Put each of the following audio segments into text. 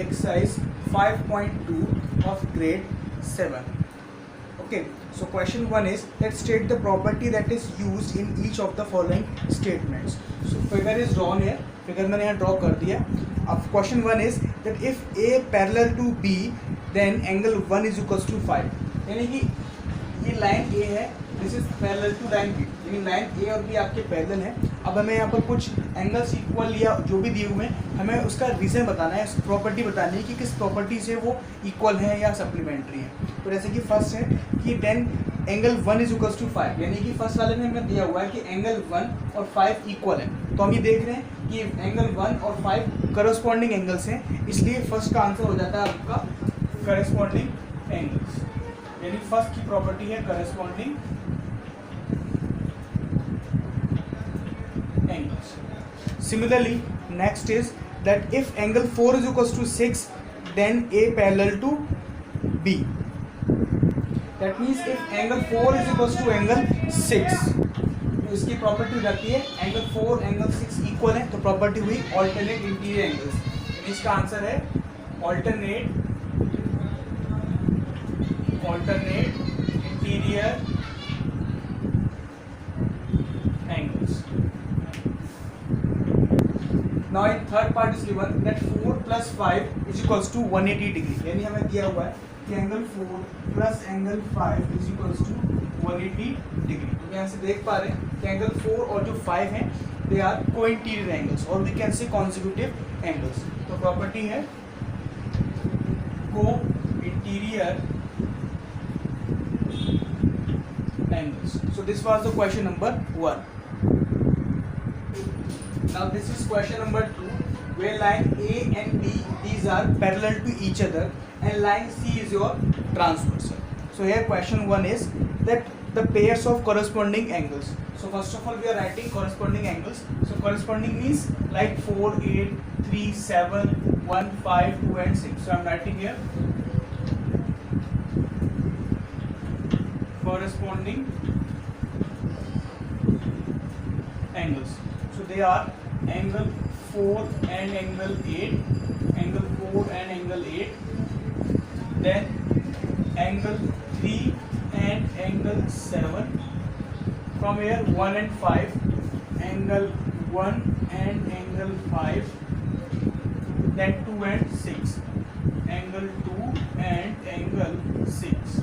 Exercise 5.2 of grade 7. Okay, so question 1 is that state the property that is used in each of the following statements. So figure is drawn here, figure मैंने यहाँ draw कर दिया. अब question 1 is that if A parallel to B then angle 1 is equals to 5. यानी कि ये line A है, this is parallel to line B, लेकिन लाइन A और B आपके पैरेलल है. अब हमें यहाँ पर कुछ एंगल्स इक्वल या जो भी दिए हुए हैं, हमें उसका रीज़न बताना है, प्रॉपर्टी बतानी है कि किस प्रॉपर्टी से वो इक्वल है या सप्लीमेंट्री है. तो जैसे कि फर्स्ट है कि then angle 1 is equals to 5, यानी कि फर्स्ट वाले में हमें दिया हुआ है कि एंगल 1 और 5 इक्वल है. तो हम ये देख रहे हैं कि एंगल 1 और 5 करस्पॉन्डिंग एंगल्स हैं, इसलिए फर्स्ट का आंसर हो जाता है आपका करस्पॉन्डिंग एंगल्स, यानी फर्स्ट की प्रॉपर्टी है corresponding angles. Similarly, next is that if angle 4 is equals to 6, then A parallel to B. That means if angle 4 is equals to angle 6, तो इसकी प्रॉपर्टी हो जाती है एंगल 4 एंगल 6 इक्वल है, तो प्रॉपर्टी हुई ऑल्टरनेट इंटीरियर एंगल्स. इसका answer है alternate interior angles. Now in third part is given that 4 plus 5 is equals to 180 degree, यानी हमें दिया हुआ है कि angle 4 plus angle 5 is equals to 180 degree. तो यहाँ से देख पा रहे हैं कि एंगल 4 और जो 5 हैं they are co-interior angles और we can say consecutive angles. तो प्रॉपर्टी है co-interior angles. So this was the question number 1. Now this is question number 2, where line A and B, these are parallel to each other, and line C is your transversal. So here question 1 is that the pairs of corresponding angles. So first of all we are writing corresponding angles. So corresponding means like 4, 8, 3, 7, 1, 5, 2 and 6. So I am writing here corresponding angles. So they are angle 4 and angle 8, angle 4 and angle 8, then angle 3 and angle 7, from here 1 and 5, angle 1 and angle 5, then 2 and 6, angle 2 and angle 6.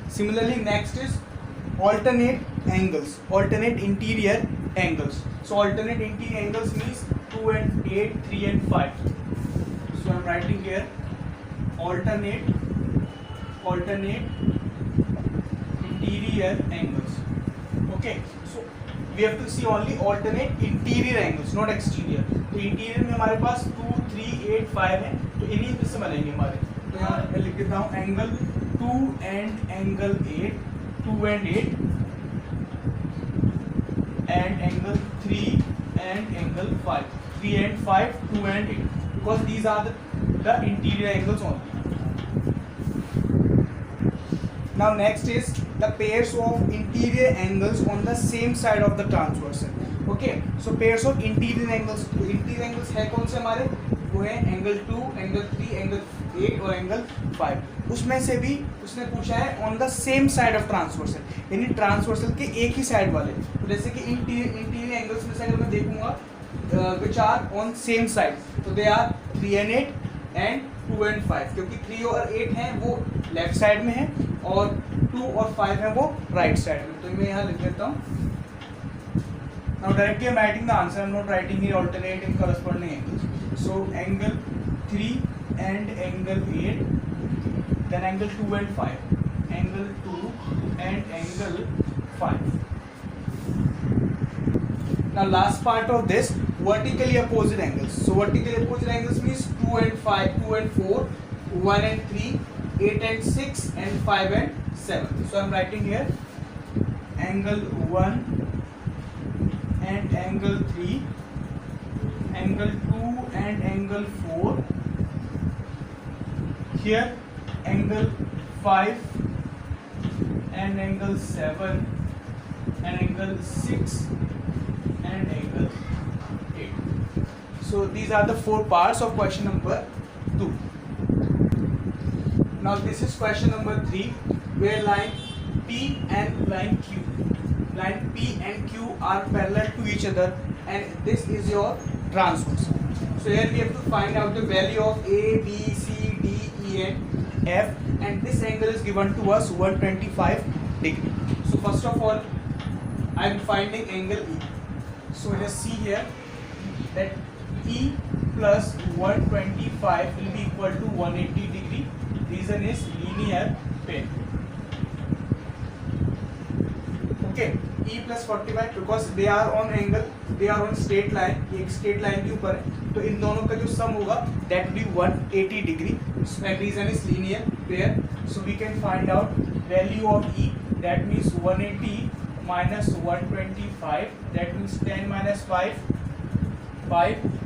Similarly next is alternate angles, alternate interior angles. So alternate interior angles means 2 and 8, 3 and 5. So I am writing here alternate interior angles. Okay, so we have to see only alternate interior angles, not exterior. तो interior में हमारे पास 2, 3, 8, 5 है, तो इन्हीं में से बनेंगे हमारे. तो यहाँ मैं लिख देता हूँ angle 2 and angle 8, 2 and 8, and angle 3 and angle 5, 3 and 5, 2 and 8, because these are the interior angles only. Now next is the pairs of interior angles on the same side of the transversal. Okay, so pairs of interior angles, तो interior angles है कौन से हमारे, वो है angle 2, angle 3, angle 8 और angle 5. उसमें से भी उसने पूछा है on the same side of transversal, यानी ट्रांसवर्सल के एक ही साइड वाले. तो जैसे कि इंटीरियर एंगल्स में से अगर मैं देखूंगा which are on same side, तो they are 3 and 8 and 2 and 5, क्योंकि 3 और 8 हैं वो लेफ्ट साइड में है और 2 और 5 हैं वो राइट साइड में. तो मैं यहाँ लिख देता हूँ. Now directly I am writing the answer. I am not writing here alternate and corresponding angles. So angle 3 and angle 8, then angle 2 and 5, angle 2 and angle 5. Now last part of this, vertically opposite angles. So vertically opposite angles means 2 and 5, 2 and 4, 1 and 3, 8 and 6 and 5 and 7. So I am writing here angle 1 and angle 3, angle 2 and angle 4. Here angle 5 and angle 7 and angle 6 and angle 8. So these are the 4 parts of question number 2. Now this is question number 3, where line P and line P and Q are parallel to each other, and this is your transverse. So here we have to find out the value of A, B, C, D, E and F, and this angle is given to us 125 degree. So first of all I am finding angle E. So let's see here that E plus 125 will be equal to 180 degree. Reason is linear pair. Okay, E plus 45 because they are on angle, they are on straight line. ये एक straight line के ऊपर है, तो इन दोनों का जो sum होगा that will be 180 degree. And reason is linear pair. So we can find out value of E. That means 180 minus 125. That means 10 minus 5,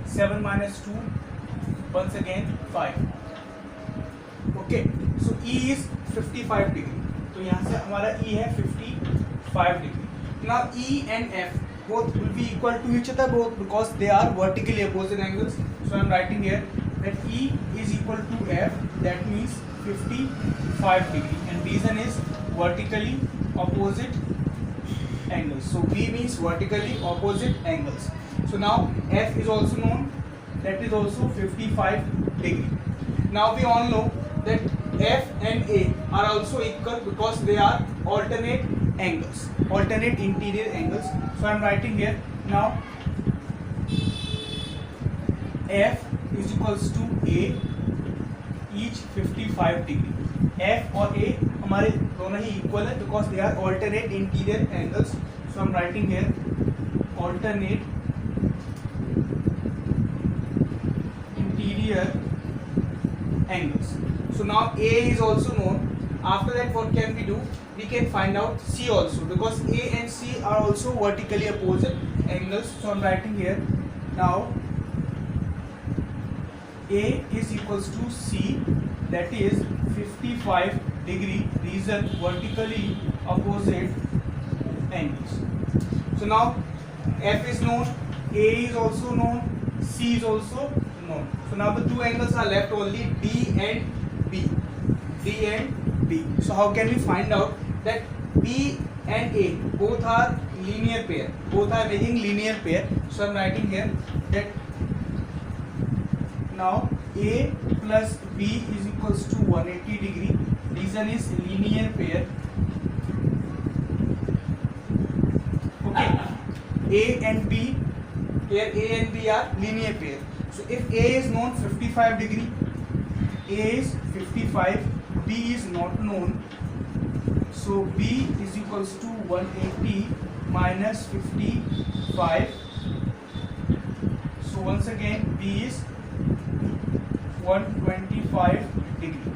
7 minus 2. Once again 5. Okay. So E is 55 degree. तो यहाँ से हमारा E है 55 degree. Now E and F both will be equal to each other both because they are vertically opposite angles. So I am writing here that E is equal to F. That means 55 degree. And reason is vertically opposite angles. So V means vertically opposite angles. So now F is also known. That is also 55 degree. Now we all know that F and A are also equal because they are alternate angles, alternate interior angles. So I am writing here now F is equals to A, each 55 degree. F और A हमारे दोनों ही equal है because they are alternate interior angles. So I am writing here alternate interior angles. So now A is also known. After that what can we do? We can find out C also because A and C are also vertically opposite angles. So I am writing here now A is equals to C, that is 55 degree. Reason vertically opposite angles. So now F is known, A is also known, C is also known. So now the two angles are left only, D and B. So how can we find out that B and A both are linear pair, both are making linear pair? So I am writing here that now A plus B is equals to 180 degree. Reason is linear pair. Okay, A and B, here A and B are linear pair. So if A is known 55 degree, A is 55, B is not known. So B is equals to 180 minus 55. So once again B is 125 degree.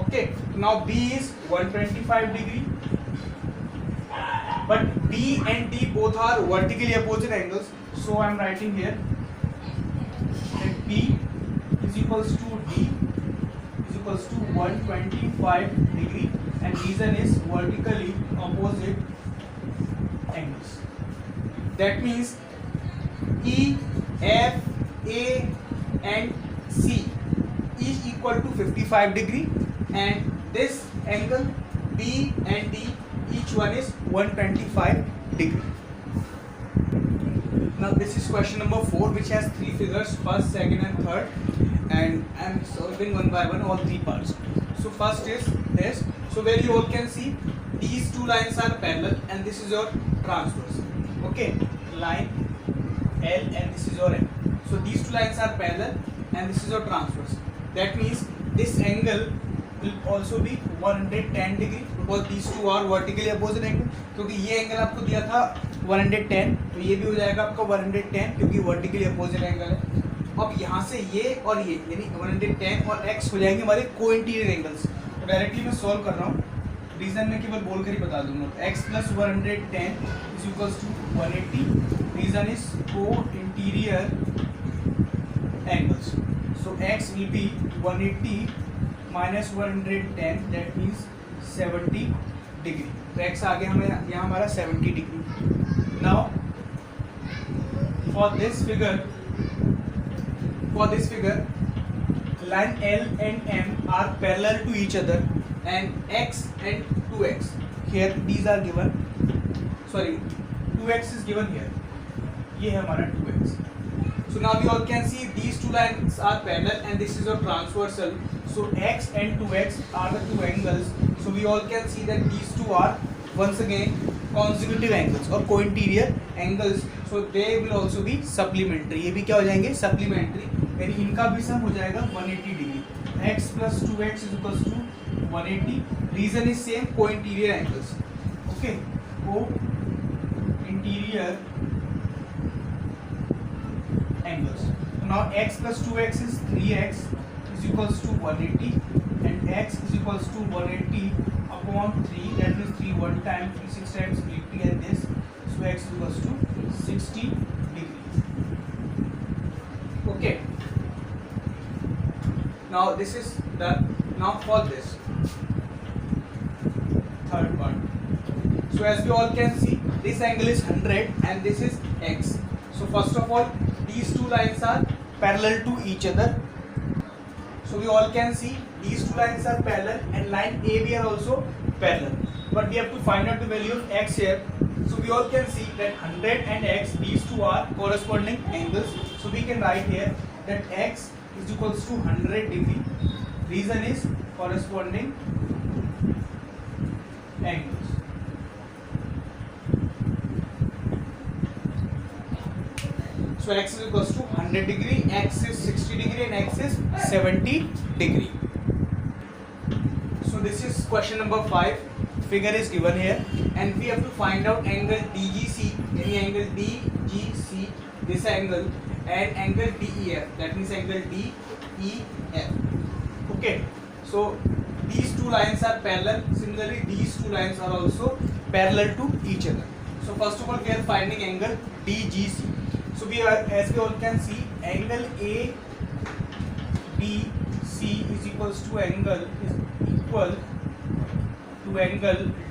Okay, now B is 125 degree, but B and D both are vertically opposite angles. So I am writing here that B is equals to D is equals to 125 degree, and reason is vertically opposite angles. That means E, F, A and C is equal to 55 degree, and this angle B and D, each one is 125 degree. Now this is question number 4, which has 3 figures, first, second and third, and I am solving one by one all 3 parts. So first is this. So where you all can see these two lines are parallel and this is your transverse. Okay, line L and this is your M. So these two lines are parallel and this is your transverse. That means this angle will also be 110 degree because these two are vertically opposite angle. क्योंकि ये angle आपको दिया था 110, तो ये भी हो जाएगा आपका 110 क्योंकि वर्टिकली अपोजिट एंगल है. अब यहाँ से ये और ये यानी 110 और x हो जाएंगे हमारे को इंटीरियर एंगल्स. तो डायरेक्टली मैं सॉल्व कर रहा हूँ, रीजन में केवल बोल कर ही बता दूंगा. x plus 110 is equals to 180. Reason is co-interior x will be 180 minus 110, that means 70 degree. तो x आ गया हमें यहाँ हमारा 70 degree. Now for this figure line L and M are parallel to each other and x and 2x here these are given, sorry 2x is given here, ये है हमारा 2x. So now we all can see these two lines are parallel and this is your transversal. So x and 2x are the two angles. So we all can see that these two are once again consecutive angles or co-interior angles. So they will also be supplementary. ये भी क्या हो जाएंगे? Supplementary. यानी इनका भी सम हो जाएगा 180 degree. x plus 2x is equals to 180. Reason is same, co-interior angles. Okay, co-interior angles. Now x plus 2x is 3x is equals to 180 and x is equals to 180 upon 3, that means 3 1 time, 3 6 times 80 and this, so x is equals to 60 degrees. Okay, now this is done. Now for this third one, so as we all can see this angle is 100 and this is x. So first of all these two lines are parallel to each other. So we all can see these two lines are parallel and line AB are also parallel. But we have to find out the value of x here. So we all can see that 100 and x, these two are corresponding angles. So we can write here that x is equals to 100 degree. Reason is corresponding angles. So x is equals to 100 degree, x is 60 degree and x is 70 degree. So this is question number 5. Figure is given here and we have to find out angle DGC, any angle DGC, this angle, and angle DEF, that means angle DEF. Okay, so these two lines are parallel. Similarly these two lines are also parallel to each other. So first of all we are finding angle DGC. So we are, as we all can see, angle ABC is equals to angle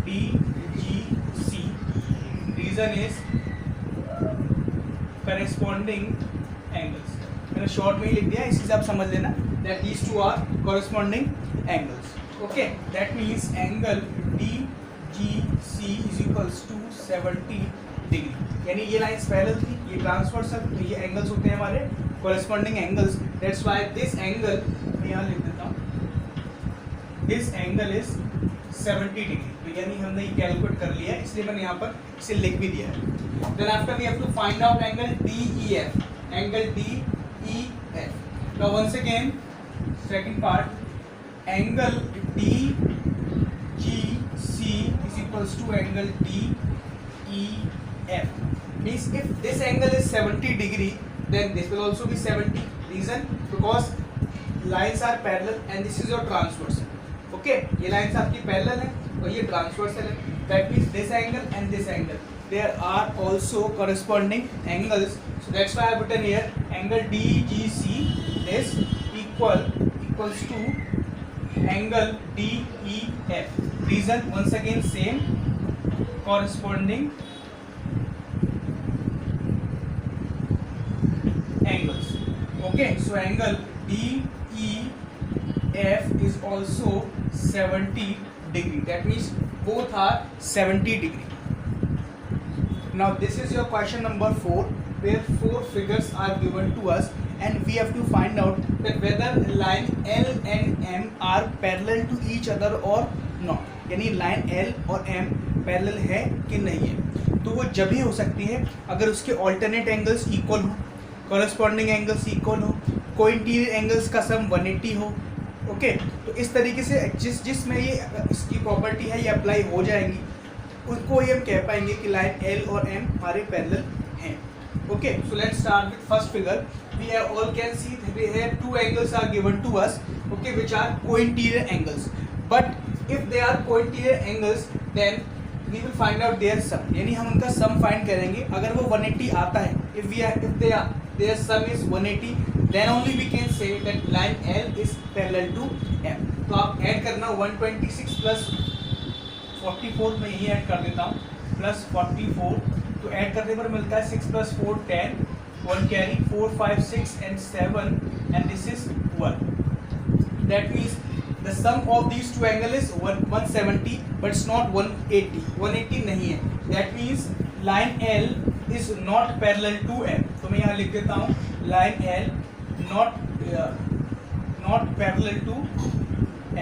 DGC. Reason is corresponding angles. मैंने short में ही लिख दिया, इसी से आप समझ लेना that these two are corresponding angles. Okay, that means angle DGC is equals to 70 degree. यानी ये लाइन्स पैरेलल थी, ये ट्रांसवर्सल, ये एंगल्स होते हैं हमारे corresponding angles. That's why this angle, मैं यहाँ लिख देता हूँ, this angle is 70 डिग्री. तो यानी हमने ये कैलकुलेट कर लिया है, इसलिए मैंने यहाँ पर इसे लिख भी दिया है. Then after we have to find out angle DEF. Angle DEF. Now once again, second part, angle DGC is equals to angle DEF. Means if this angle is 70 degree, then this will also be 70. Reason, because lines are parallel and this is your transversal. Okay, ये lines आपकी parallel है और ये transversal है. That means this angle and this angle, there are also corresponding angles. So that's why I have written here angle DGC is equals to angle DEF. Reason, once again same, corresponding angles. Okay, so angle DEF is also 70 degree. That means both are 70 degree. Now this is your question number 4, where 4 figures are given to us and we have to find out that whether line L and M are parallel to each other or not. यानी line L और M parallel है कि नहीं है. तो वो जब ही हो सकती है अगर उसके ऑल्टरनेट एंगल्स इक्वल हो, कॉरेस्पॉन्डिंग एंगल्स इक्वल हो, कोइंटीरियर एंगल्स का सम 180 हो. ओके, तो इस तरीके से जिसमें ये इसकी प्रॉपर्टी है ये अप्लाई हो जाएंगी, उनको ही हम कह पाएंगे कि लाइन L और M हमारे पैरेलल हैं. Okay, so let's start with first figure. We have all can see we have 2 angles are given to us, okay, which are co-interior angles. But if they are co-interior angles, then we will find out their sum. यानी हम उनका sum find करेंगे. अगर वो 180 आता है, if their sum is 180, then only we can say that line L is parallel to M. तो आप ऐड करना 126 प्लस 44 में यही ऐड कर देता हूँ प्लस 44, तो ऐड करने पर मिलता है 6 + 4 10, 1 carry 4 5 6 and 7 and this is 1. That means the sum of these two angle is 170 but it's not 180. 180 नहीं है. That means line L is not parallel to M. तो मैं यहाँ लिख देता हूँ line L not parallel to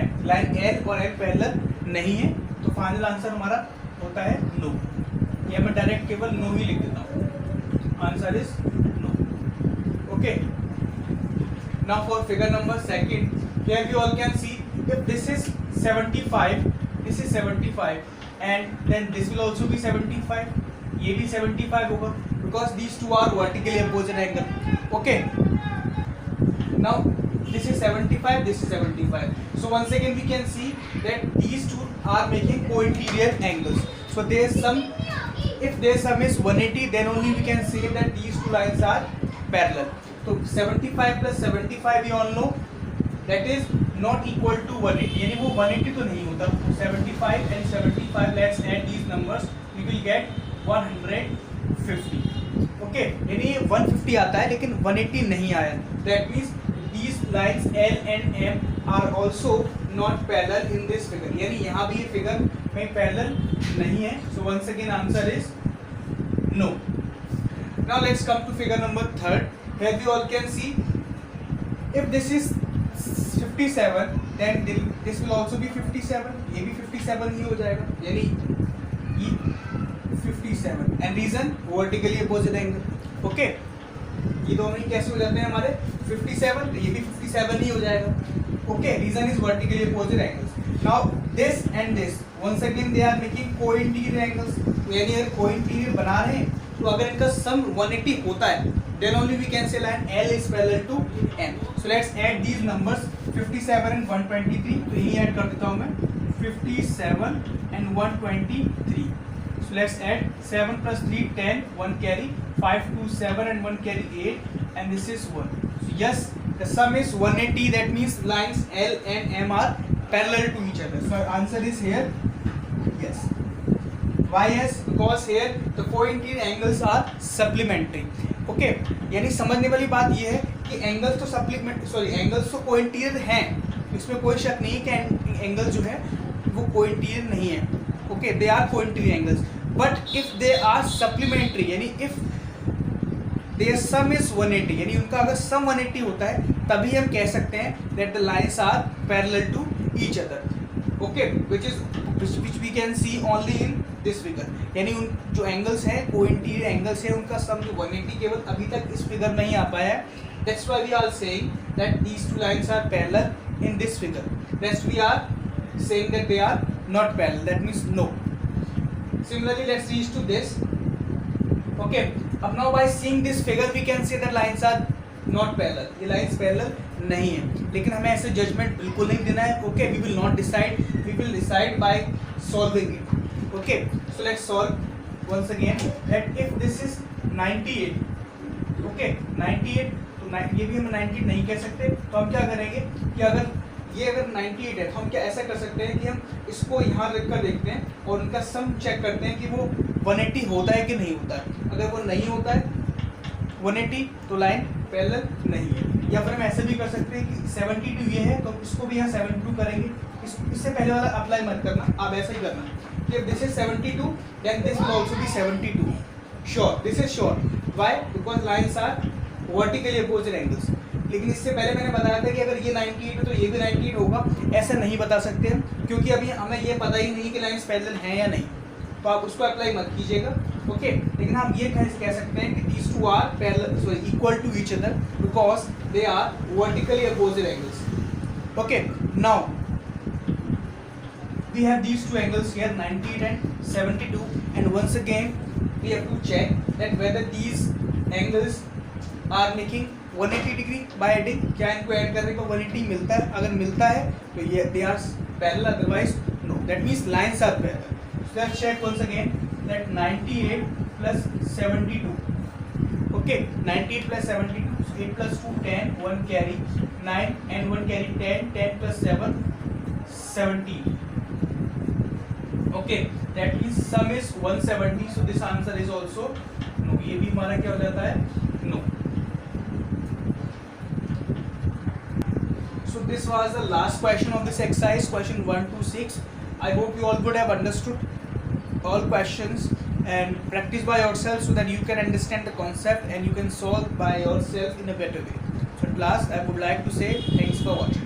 M. line L और M parallel नहीं है, तो फाइनल आंसर हमारा होता है नो. या मैं डायरेक्ट केवल नो ही लिख देता हूँ. Answer is no. Okay. Now for figure number 2, here you all can see if this is 75, this is 75, and then this will also be 75. ये भी 75 होगा because these two are vertically opposite angle. Okay. Now this is 75, this is 75. So once again we can see that these two are making co-interior angles. So there is some, if their sum is 180, then only we can say that these two lines are parallel. तो 75 plus 75 you all know that is not equal to 180, यानी वो 180 तो नहीं होता. 75 and 75, let's add these numbers, we will get 150. Okay, यानी 150 आता है लेकिन 180 नहीं आया. That means these lines L and M are also not parallel in this figure. यानी यहाँ भी ये figure में parallel नहीं है. So once again answer is no. Now let's come to figure number 3. Here you all can see if this is 57 then this will also be 57. ये भी 57 ही हो जाएगा, यानी ये 57 and reason vertically opposite angle. Okay, ये दोनों ही कैसे हो जाते हैं हमारे 57, ये भी 57 ही हो जाएगा. Okay, reason is vertically opposite angles. Now this and this once again they are making co-interior angles. यानी अगर co-interior बना रहे हैं तो अगर इनका सम 180 होता है then only we can say line L is parallel to M. So let's add these numbers 57 and 123. तो यही ऐड कर देता हूँ मैं 57 and 123. So let's add 7 plus 3 10, 1 carry 5 2 7 and 1 carry 8 and this is 1. So yes, the sum is 180. That means lines L and M are parallel to each other. So answer is here yes. Why yes? Because here the co-interior angles are supplementary. Okay, यानी समझने वाली बात ये है कि angles तो angles तो co-interior हैं, इसमें कोई शक नहीं है कि एंगल जो है वो कोइंटीरियर नहीं है. Okay, they are co-interior angles but if they are supplementary, यानी इफ देयर सम इज 180, यानी उनका अगर सम 180 होता है तभी हम कह सकते हैं that the lines are parallel to each other. Okay, which we can see only in this figure. यानी उन जो एंगल्स हैं को-इंटीरियर एंगल्स हैं उनका सम जो 180 केवल अभी तक इस फिगर में ही आ पाया है. That's why we are saying that these two lines are parallel in this figure. That's we are saying that they are not parallel. That means no. Similarly, let's reach to this. Okay. अब now by seeing this figure we can say that lines are not parallel. ये lines parallel नहीं है, लेकिन हमें ऐसे judgement बिल्कुल नहीं देना है. Okay, we will not decide, we will decide by solving it. Okay, so let's solve once again that if this is 98. Okay, 98, तो ये भी हम 98 नहीं कह सकते. तो हम क्या करेंगे कि अगर 98 है तो हम क्या ऐसा कर सकते हैं कि हम इसको यहाँ रख कर देखते हैं और उनका सम चेक करते हैं कि वो 180 होता है कि नहीं होता है. अगर वो नहीं होता है 180 तो लाइन पैरेलल नहीं है. या फिर हम ऐसे भी कर सकते हैं कि 72 ये है तो इसको भी यहाँ 72 करेंगे. इससे पहले वाला अप्लाई मत करना, आप ऐसा ही करना कि this is 72 then this will also be 72. Sure, this is sure. Why? Because lines are vertically opposite angles. लेकिन इससे पहले मैंने बताया था कि अगर ये 98 है तो ये भी 98 होगा, ऐसा नहीं बता सकते हम क्योंकि अभी हमें ये पता ही नहीं कि लाइन्स पैरेलल हैं या नहीं. तो आप उसको अप्लाई मत कीजिएगा. ओके, लेकिन हम ये कह सकते हैं कि these two are parallel, equal to each other because they are vertically opposite angles. Okay, now we have these two angles here 98 and 72 and once again we have to check that whether these angles are making 180 degree by adding. क्या इनको add करने पर 180 मिलता है? अगर मिलता है तो ये they are parallel, otherwise no. That means lines are parallel. So let's check once again that 98 plus 72. Okay, 98 plus 72. 8 plus 2 10, 1 carry 9 and 1 carry 10, 10 plus 7 17. Okay, that means sum is 170, so this answer is also no. ये भी हमारा क्या हो जाता है? No. So this was the last question of this exercise, question 1 to 6. I hope you all would have understood all questions and practice by yourself so that you can understand the concept and you can solve by yourself in a better way. So at last I would like to say thanks for watching.